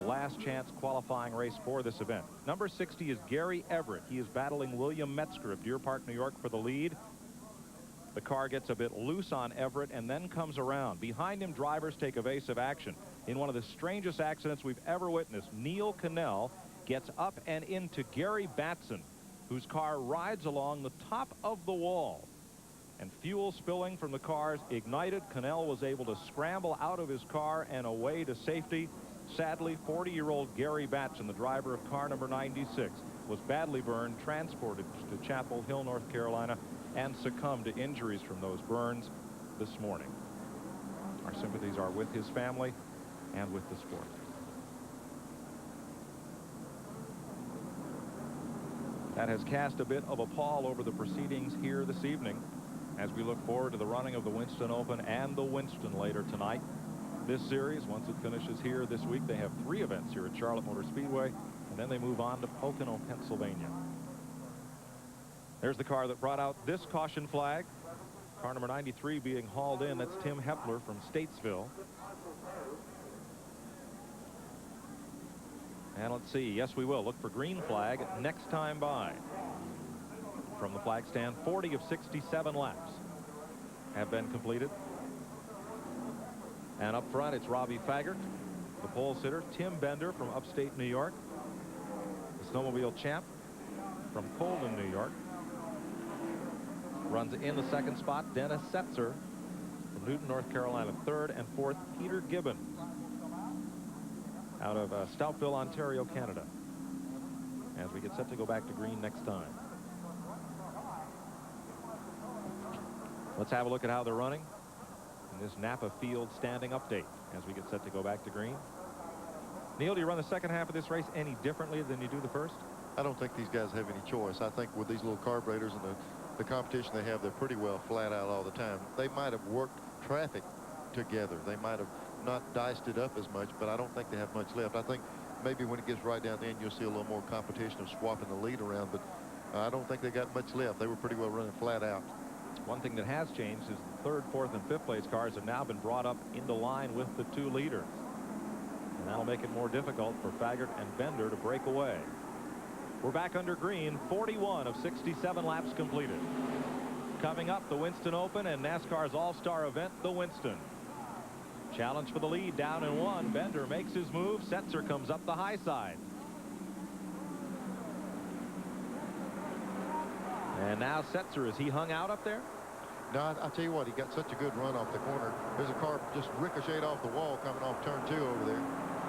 last chance qualifying race for this event. Number 60 is Gary Everett. He is battling William Metzger of Deer Park, New York for the lead. The car gets a bit loose on Everett and then comes around. Behind him, drivers take evasive action. In one of the strangest accidents we've ever witnessed, Neil Cannell gets up and into Gary Batson, whose car rides along the top of the wall. And fuel spilling from the cars ignited. Cannell was able to scramble out of his car and away to safety. Sadly, 40-year-old Gary Batson, the driver of car number 96, was badly burned, transported to Chapel Hill, North Carolina, and succumbed to injuries from those burns this morning. Our sympathies are with his family and with the sport. That has cast a bit of a pall over the proceedings here this evening as we look forward to the running of the Winston Open and the Winston later tonight. This series, once it finishes here this week, they have 3 events here at Charlotte Motor Speedway, and then they move on to Pocono, Pennsylvania. There's the car that brought out this caution flag. Car number 93 being hauled in. That's Tim Hepler from Statesville. And let's see. Yes, we will. Look for green flag next time by. From the flag stand, 40 of 67 laps have been completed. And up front, it's Robbie Faggart, the pole sitter. Tim Bender from upstate New York. The snowmobile champ from Colden, New York. Runs in the second spot, Dennis Setzer from Newton, North Carolina. Third and fourth, Peter Gibbons out of Stoutville, Ontario, Canada, as we get set to go back to green next time. Let's have a look at how they're running in this Napa Field standing update as we get set to go back to green. Neil, do you run the second half of this race any differently than you do the first? I don't think these guys have any choice. I think with these little carburetors and the competition they have, they're pretty well flat out all the time. They might have worked traffic together. They might have not diced it up as much, but I don't think they have much left. I think maybe when it gets right down the end, you'll see a little more competition of swapping the lead around, but I don't think they got much left. They were pretty well running flat out. One thing that has changed is the third, fourth, and fifth place cars have now been brought up into line with the 2 leaders. And that'll make it more difficult for Faggart and Bender to break away. We're back under green, 41 of 67 laps completed. Coming up, the Winston Open and NASCAR's all-star event, the Winston. Challenge for the lead, down in 1. Bender makes his move. Setzer comes up the high side. And now Setzer, is he hung out up there? No, I'll tell you what, he got such a good run off the corner. There's a car just ricocheted off the wall coming off turn 2 over there.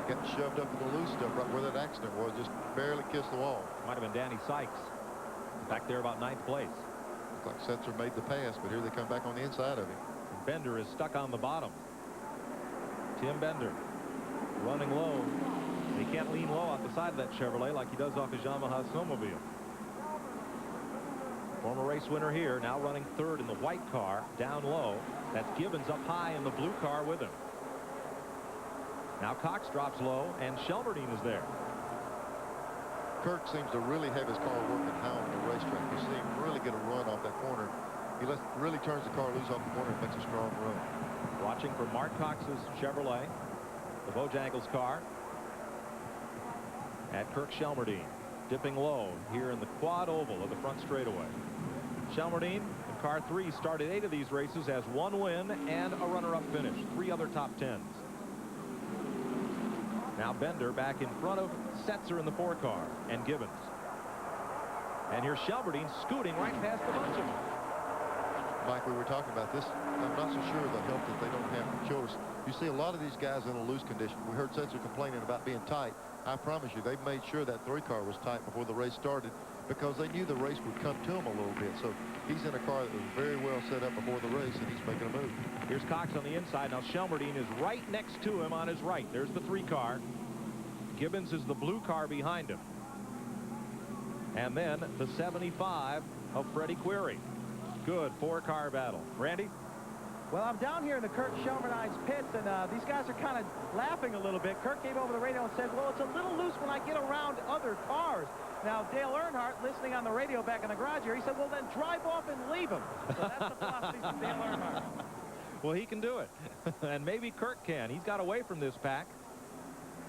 Got shoved up in the loose stuff right where that accident was, just barely kissed the wall. Might have been Danny Sykes back there about 9th place. Looks like Setzer made the pass, but here they come back on the inside of him. Bender is stuck on the bottom. Tim Bender running low. He can't lean low off the side of that Chevrolet like he does off his Yamaha snowmobile. Former race winner here, now running third in the white car, down low. That's Gibbons up high in the blue car with him. Now Cox drops low, and Shelmerdine is there. KIRK seems to really have his car working high on the racetrack. You see him really get a run off that corner. He really turns the car loose off the corner and makes a strong run. Watching for Mark Cox's Chevrolet, the Bojangles car, at Kirk Shelmerdine, dipping low here in the quad oval of the front straightaway. Shelmerdine in car 3 started 8 of these races, has 1 win and a runner-up finish, 3 other top 10s. Now Bender back in front of Setzer in the 4 car and Gibbons. And here's Shelmerdine scooting right past the bunch of them. Mike, we were talking about this. I'm not so sure of the help that they don't have from Childress. You see a lot of these guys in a loose condition. We heard Setzer complaining about being tight. I promise you, they made sure that 3 car was tight before the race started because they knew the race would come to him a little bit. So he's in a car that was very well set up before the race, and he's making a move. Here's Cox on the inside. Now Shelmerdine is right next to him on his right. There's the 3 car. Gibbons is the blue car behind him. And then the 75 of Freddie Query. Good 4-car battle. Randy? Well, I'm down here in the KIRK Shelmerdine's pits, and these guys are kind of laughing a little bit. KIRK came over the radio and said, well, it's a little loose when I get around other cars. Now, Dale Earnhardt, listening on the radio back in the garage here, he said, well, then drive off and leave him. So that's the philosophy from Dale Earnhardt. Well, he can do it. And maybe KIRK can. He's got away from this pack.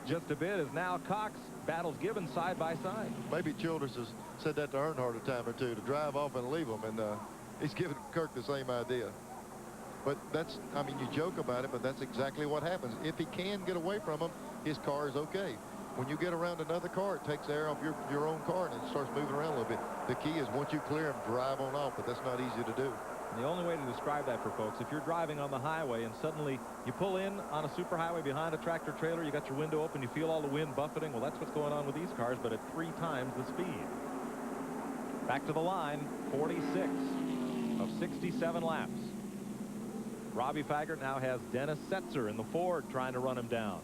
just a bit as now Cox battles Gibbons side by side. Maybe Childress has said that to Earnhardt a time or two, to drive off and leave him, and he's giving Kirk the same idea. But that's, I mean, you joke about it, but that's exactly what happens. If he can get away from him, his car is okay. When you get around another car, it takes air off your own car and it starts moving around a little bit. The key is once you clear him, drive on off, but that's not easy to do. And the only way to describe that for folks, if you're driving on the highway and suddenly you pull in on a superhighway behind a tractor trailer, you got your window open, you feel all the wind buffeting. Well, that's what's going on with these cars, but at 3 times the speed. Back to the line, 46 of 67 laps. Robbie Faggart now has Dennis Setzer in the Ford trying to run him down.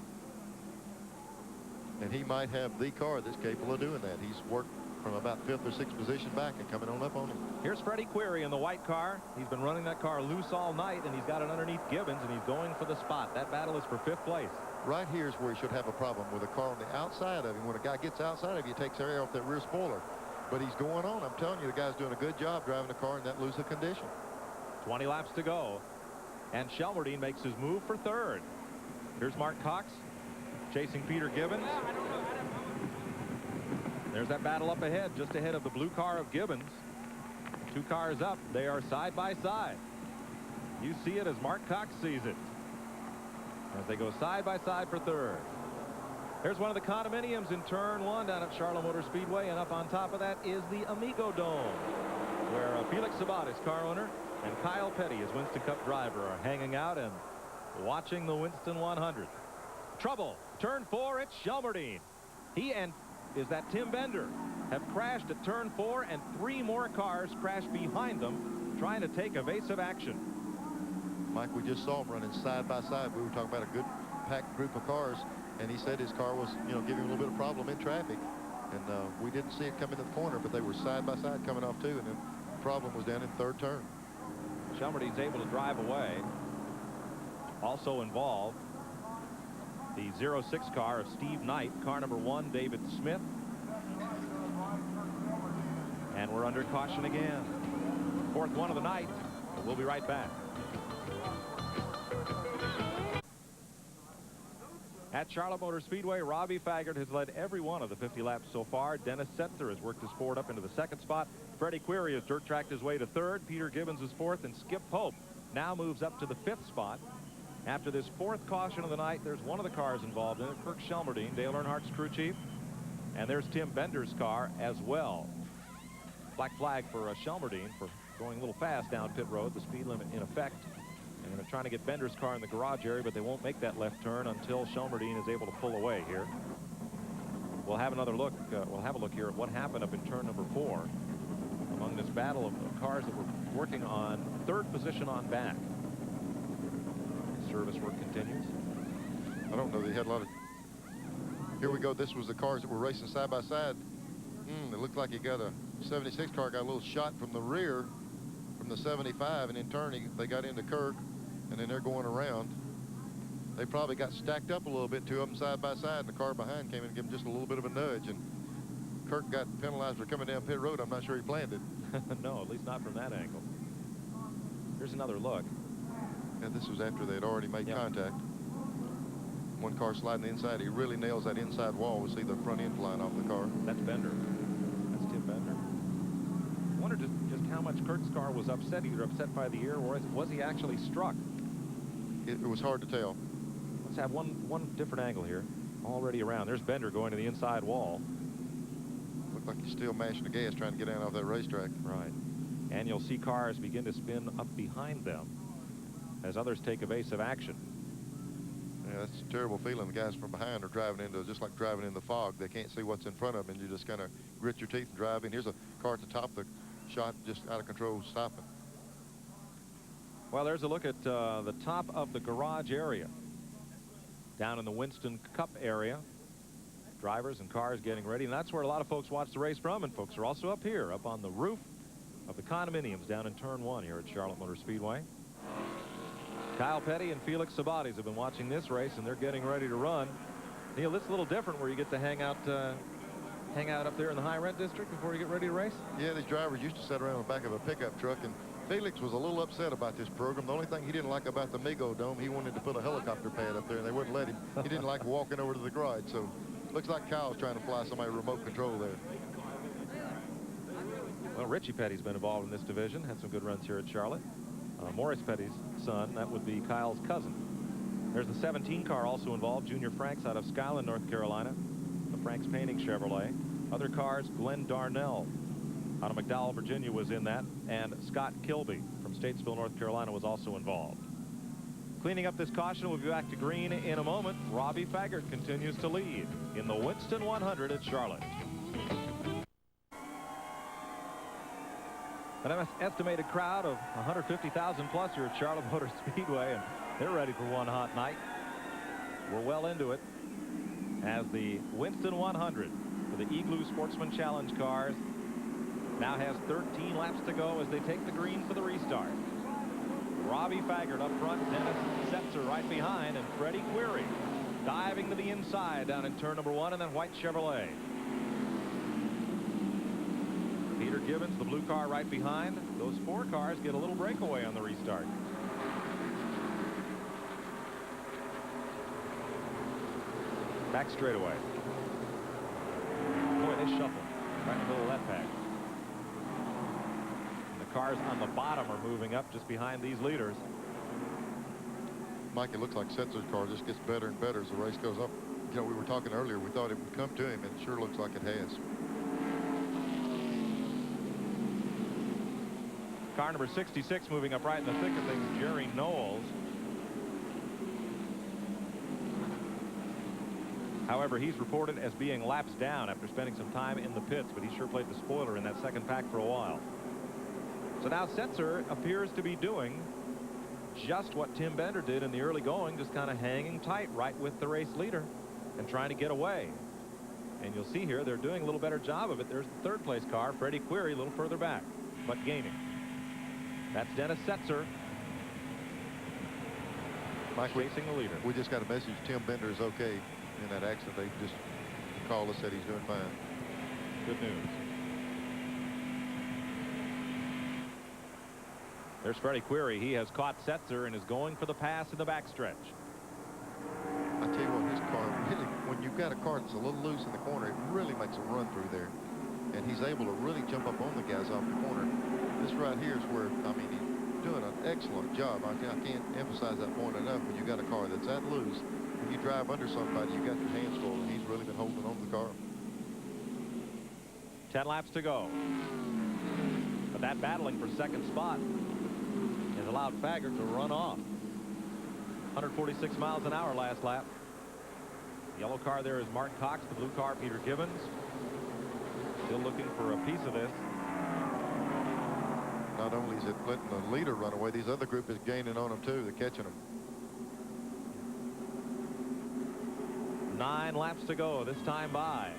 And he might have the car that's capable of doing that. He's worked from about 5th or 6th position back and coming on up on him. Here's Freddie Query in the white car. He's been running that car loose all night, and he's got it underneath Gibbons, and he's going for the spot. That battle is for 5th place. Right here is where he should have a problem with a car on the outside of him. When a guy gets outside of you, he takes air off that rear spoiler. But he's going on. I'm telling you, the guy's doing a good job driving the car in that loose of condition. 20 laps to go. And Shelmerdine makes his move for 3rd. Here's Mark Cox chasing Peter Gibbons. There's that battle up ahead, just ahead of the blue car of Gibbons. 2 cars up. They are side by side. You see it as Mark Cox sees it, as they go side by side for 3rd. There's one of the condominiums in turn 1 down at Charlotte Motor Speedway, and up on top of that is the Amigo Dome, where Felix Sabat, car owner, and Kyle Petty, his Winston Cup driver, are hanging out and watching the Winston 100. Trouble. Turn 4 at Shelmerdine. He and Tim Bender have crashed at turn 4, and 3 more cars crashed behind them trying to take evasive action. Mike, we just saw him running side by side. We were talking about a good packed group of cars, and he said his car was, giving him a little bit of problem in traffic. And we didn't see it come into the corner, but they were side by side coming off too, and the problem was down in 3rd turn. Shelmerdine's able to drive away. Also involved, the 06 car of Steve Knight, car number 1, David Smith. And we're under caution again. 4th one of the night. We'll be right back. At Charlotte Motor Speedway, Robbie Faggart has led every one of the 50 laps so far. Dennis Setzer has worked his Ford up into the 2nd spot. Freddie Query has dirt tracked his way to 3rd. Peter Gibbons is 4th, and Skip Pope now moves up to the 5th spot. After this 4th caution of the night, there's one of the cars involved in it, Kirk Shelmerdine, Dale Earnhardt's crew chief. And there's Tim Bender's car as well. Black flag for Shelmerdine for going a little fast down pit road, the speed limit in effect. And they're trying to get Bender's car in the garage area, but they won't make that left turn until Shelmerdine is able to pull away here. We'll have another look. We'll have a look here at what happened up in turn number 4 among this battle of cars that were working on 3rd position on back. Service work continues. I don't know. They had a lot of... Here we go. This was the cars that were racing side by side. It looked like he got a 76 car, got a little shot from the rear from the 75, and in turn they got into KIRK, and then they're going around. They probably got stacked up a little bit, 2 of them side by side, and the car behind came in and gave him just a little bit of a nudge, and KIRK got penalized for coming down pit road. I'm not sure he planned it. No, at least not from that angle. Here's another look. And this was after they had already made contact. One car sliding the inside. He really nails that inside wall. We see the front end flying off the car. That's Bender. That's Tim Bender. I wondered just how much Kirk's car was upset, either upset by the air or was he actually struck? It was hard to tell. Let's have one different angle here. Already around. There's Bender going to the inside wall. Looked like he's still mashing the gas trying to get down off that racetrack. Right. And you'll see cars begin to spin up behind them as others take evasive action. Yeah, that's a terrible feeling. The guys from behind are driving into, just like driving in the fog. They can't see what's in front of them, and you just kind of grit your teeth and drive in. Here's a car at the top of the shot, just out of control, stopping. Well, there's a look at the top of the garage area. Down in the Winston Cup area. Drivers and cars getting ready, and that's where a lot of folks watch the race from, and folks are also up here, up on the roof of the condominiums down in turn 1 here at Charlotte Motor Speedway. Kyle Petty and Felix Sabates have been watching this race, and they're getting ready to run. Neil, this is a little different where you get to hang out up there in the high rent district before you get ready to race. Yeah, these drivers used to sit around the back of a pickup truck and Felix was a little upset about this program. The only thing he didn't like about the Mego Dome, he wanted to put a helicopter pad up there, and they wouldn't let him. He didn't like walking over to the garage. So looks like Kyle's trying to fly somebody remote control there. Well, Richie Petty's been involved in this division, had some good runs here at Charlotte. Morris Petty's son, that would be Kyle's cousin. There's the 17 car also involved, Junior Franks out of Skyland, North Carolina. The Franks Painting Chevrolet. Other cars, Glenn Darnell out of McDowell, Virginia was in that, and Scott Kilby from Statesville, North Carolina was also involved. Cleaning up this caution, we'll be back to green in a moment. Robbie Faggart continues to lead in the Winston 100 at Charlotte. An estimated crowd of 150,000 plus here at Charlotte Motor Speedway, and they're ready for one hot night. We're well into it as the Winston 100 for the Igloo Sportsman Challenge cars now has 13 laps to go as they take the green for the restart. Robbie Faggart up front, Dennis Setzer right behind, and Freddie Query diving to the inside down in turn number 1, and then White Chevrolet. Peter Gibbons, the blue car right behind. Those 4 cars get a little breakaway on the restart. Back straightaway. Boy, they shuffle right in the middle of that pack. And the cars on the bottom are moving up just behind these leaders. Mike, it looks like Setzer's car just gets better and better as the race goes up. You know, we were talking earlier, we thought it would come to him, and it sure looks like it has. Car number 66 moving up right in the thick of things, Jerry Knowles. However, he's reported as being laps down after spending some time in the pits, but he sure played the spoiler in that second pack for a while. So now Setzer appears to be doing just what Tim Bender did in the early going, just kind of hanging tight right with the race leader and trying to get away. And you'll see here they're doing a little better job of it. There's the third place car, Freddie Query, a little further back, but gaining. That's Dennis Setzer. Mike, chasing the leader. We just got a message Tim Bender is okay in that accident. They just called us, said he's doing fine. Good news. There's Freddie Query. He has caught Setzer and is going for the pass in the backstretch. I tell you what, his car really, when you've got a car that's a little loose in the corner, it really makes a run through there. And he's able to really jump up on the guys off the corner. This right here is where, I mean, he's doing an excellent job. I can't emphasize that point enough. When you got a car that's that loose, when you drive under somebody, you got your hands full, and he's really been holding on to the car. 10 laps to go. But that battling for second spot has allowed Faggart to run off. 146 miles an hour last lap. The yellow car there is Mark Cox, the blue car Peter Gibbons. Still looking for a piece of this. Not only is it letting the leader run away, these other group is gaining on them too. They're catching them. 9 laps to go this time by.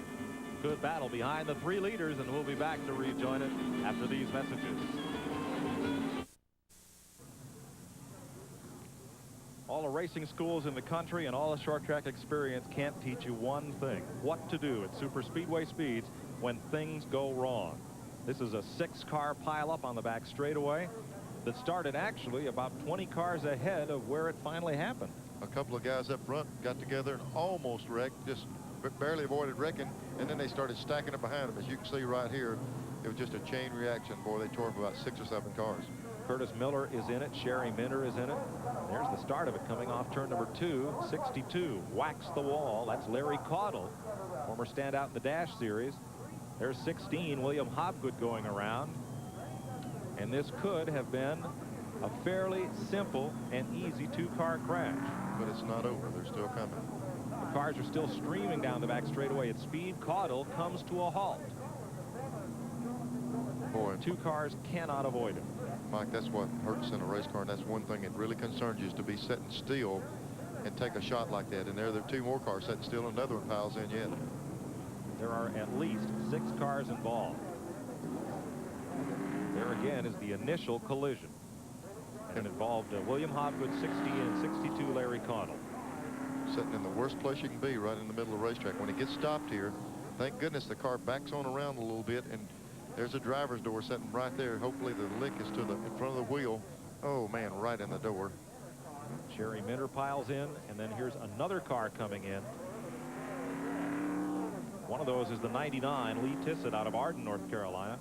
Good battle behind the 3 leaders, and we'll be back to rejoin it after these messages. All the racing schools in the country and all the short track experience can't teach you one thing: what to do at super speedway speeds when things go wrong. This is a 6-car pileup on the back straightaway that started actually about 20 cars ahead of where it finally happened. A couple of guys up front got together and almost wrecked, just barely avoided wrecking, and then they started stacking it behind them. As you can see right here, it was just a chain reaction. Boy, they tore up about 6 or 7 cars. Curtis Miller is in it. Sherry Minder is in it. There's the start of it coming off turn number 2. 62 whacks the wall. That's Larry Caudle, former standout in the Dash Series. There's 16, William Hobgood, going around. And this could have been a fairly simple and easy 2-car crash. But it's not over. They're still coming. The cars are still streaming down the back straightaway at speed. Caudle comes to a halt. Boy, 2 cars cannot avoid him. Mike, that's what hurts in a race car, and that's one thing that really concerns you, is to be sitting still and take a shot like that. And there are 2 more cars sitting still, and another one piles in yet. There are at least 6 cars involved. There again is the initial collision. And it involved William Hobgood, 60, and 62, Larry Caudle. Sitting in the worst place you can be, right in the middle of the racetrack. When it gets stopped here, thank goodness the car backs on around a little bit, and There's a driver's door sitting right there. Hopefully the lick is to the in front of the wheel. Oh man, right in the door. Jerry Minter piles in, and then here's another car coming in. One of those is the 99 Lee Tissett out of Arden, North Carolina.